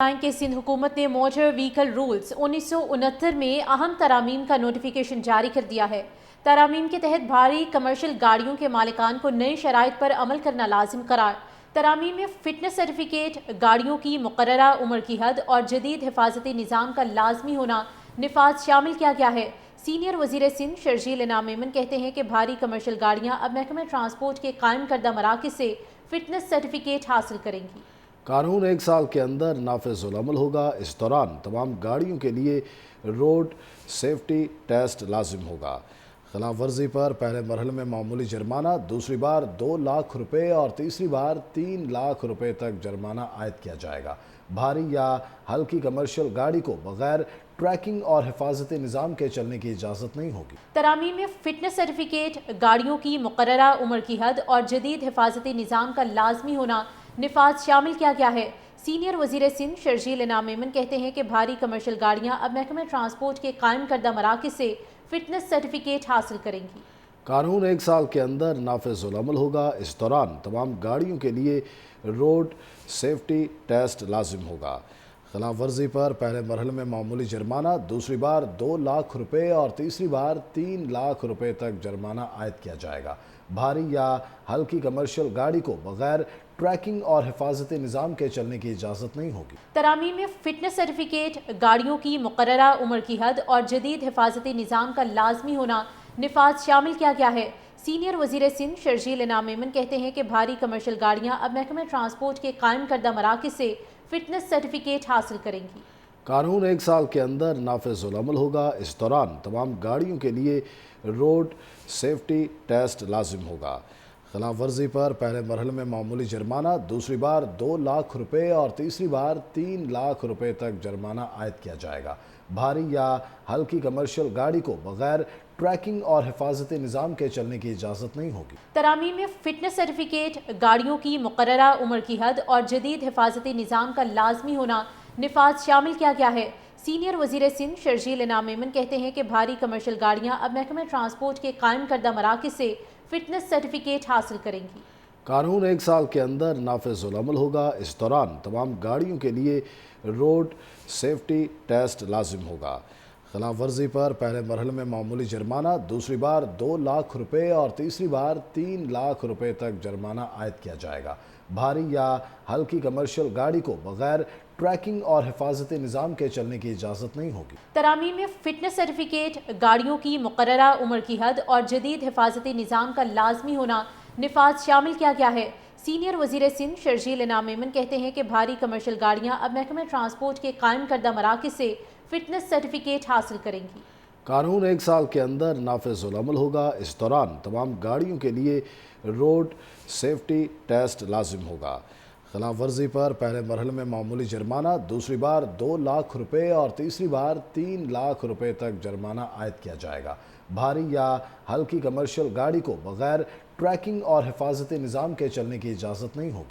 کہ سندھ حکومت نے موٹر وہیکل رولز 1969 میں اہم ترامیم کا نوٹیفیکیشن جاری کر دیا ہے۔ ترامیم کے تحت بھاری کمرشل گاڑیوں کے مالکان کو نئی شرائط پر عمل کرنا لازم قرار۔ ترامیم میں فٹنس سرٹیفکیٹ، گاڑیوں کی مقررہ عمر کی حد اور جدید حفاظتی نظام کا لازمی ہونا نفاذ شامل کیا گیا ہے۔ سینئر وزیر سندھ شرجیل انعام میمن کہتے ہیں کہ بھاری کمرشل گاڑیاں اب محکمہ ٹرانسپورٹ کے قائم کردہ مراکز سے فٹنس سرٹیفکیٹ حاصل کریں گی۔ قانون 1 سال کے اندر نافذ العمل ہوگا۔ اس دوران تمام گاڑیوں کے لیے روڈ سیفٹی ٹیسٹ لازم ہوگا۔ خلاف ورزی پر پہلے مرحلے میں معمولی جرمانہ، دوسری بار 2 لاکھ روپے اور تیسری بار 3 لاکھ روپے تک جرمانہ عائد کیا جائے گا۔ بھاری یا ہلکی کمرشل گاڑی کو بغیر ٹریکنگ اور حفاظتی نظام کے چلنے کی اجازت نہیں ہوگی۔ ترامیم میں فٹنس سرٹیفکیٹ، گاڑیوں کی مقررہ عمر کی حد اور جدید حفاظتی نظام کا لازمی ہونا نفاذ شامل کیا گیا ہے۔ سینئر وزیر سندھ شرجیل انعام میمن کہتے ہیں کہ بھاری کمرشل گاڑیاں اب محکمہ ٹرانسپورٹ کے قائم کردہ مراکز سے فٹنس سرٹیفکیٹ حاصل کریں گی۔ قانون 1 سال کے اندر نافذ العمل ہوگا۔ اس دوران تمام گاڑیوں کے لیے روڈ سیفٹی ٹیسٹ لازم ہوگا۔ خلاف ورزی پر پہلے مرحلے میں معمولی جرمانہ، دوسری بار 2 لاکھ روپے اور تیسری بار 3 لاکھ روپے تک جرمانہ عائد کیا جائے گا۔ بھاری یا ہلکی کمرشل گاڑی کو بغیر ٹریکنگ اور حفاظتی نظام کے چلنے کی اجازت نہیں ہوگی۔ ترامیم میں فٹنس سرٹیفکیٹ، گاڑیوں کی مقررہ عمر کی حد اور جدید حفاظتی نظام کا لازمی ہونا نفاذ شامل کیا گیا ہے۔ سینئر وزیر سندھ شرجیل انعام میمن کہتے ہیں کہ بھاری کمرشل گاڑیاں اب محکمہ ٹرانسپورٹ کے قائم کردہ مراکز سے فٹنس سرٹیفکیٹ حاصل کریں گی۔ قانون 1 سال کے اندر نافذ العمل ہوگا۔ اس دوران تمام گاڑیوں کے لیے روڈ سیفٹی ٹیسٹ لازم ہوگا۔ خلاف ورزی پر پہلے مرحلے میں معمولی جرمانہ، دوسری بار 2 لاکھ روپے اور تیسری بار 3 لاکھ روپے تک جرمانہ عائد کیا جائے گا۔ بھاری یا ہلکی کمرشل گاڑی کو بغیر ٹریکنگ اور حفاظتی نظام کے چلنے کی اجازت نہیں ہوگی۔ ترامیم میں فٹنس سرٹیفکیٹ، گاڑیوں کی مقررہ عمر کی حد اور جدید حفاظتی نظام کا لازمی ہونا نفاذ شامل کیا گیا ہے۔ سینئر وزیر سندھ شرجیل انعام میمن کہتے ہیں کہ بھاری کمرشل گاڑیاں اب محکمہ ٹرانسپورٹ کے قائم کردہ مراکز سے فٹنس سرٹیفکیٹ حاصل کریں گی۔ قانون 1 سال کے اندر نافذ العمل ہوگا۔ اس دوران تمام گاڑیوں کے لیے روڈ سیفٹی ٹیسٹ لازم ہوگا۔ خلاف ورزی پر پہلے مرحلے میں معمولی جرمانہ، دوسری بار 2 لاکھ روپے اور تیسری بار 3 لاکھ روپے تک جرمانہ عائد کیا جائے گا۔ بھاری یا ہلکی کمرشل گاڑی کو بغیر ٹریکنگ اور حفاظتی نظام کے چلنے کی اجازت نہیں ہوگی۔ ترامیم میں فٹنس سرٹیفکیٹ، گاڑیوں کی مقررہ عمر کی حد اور جدید حفاظتی نظام کا لازمی ہونا نفاذ شامل کیا گیا ہے۔ سینئر وزیر سندھ شرجیل انعام میمن کہتے ہیں کہ بھاری کمرشل گاڑیاں اب محکمہ ٹرانسپورٹ کے قائم کردہ مراکز سے فٹنس سرٹیفکیٹ حاصل کریں گی۔ قانون 1 سال کے اندر نافذ العمل ہوگا۔ اس دوران تمام گاڑیوں کے لیے روڈ سیفٹی ٹیسٹ لازم ہوگا۔ خلاف ورزی پر پہلے مرحلے میں معمولی جرمانہ، دوسری بار 2 لاکھ روپے اور تیسری بار 3 لاکھ روپے تک جرمانہ عائد کیا جائے گا۔ بھاری یا ہلکی کمرشل گاڑی کو بغیر ٹریکنگ اور حفاظتی نظام کے چلنے کی اجازت نہیں ہوگی۔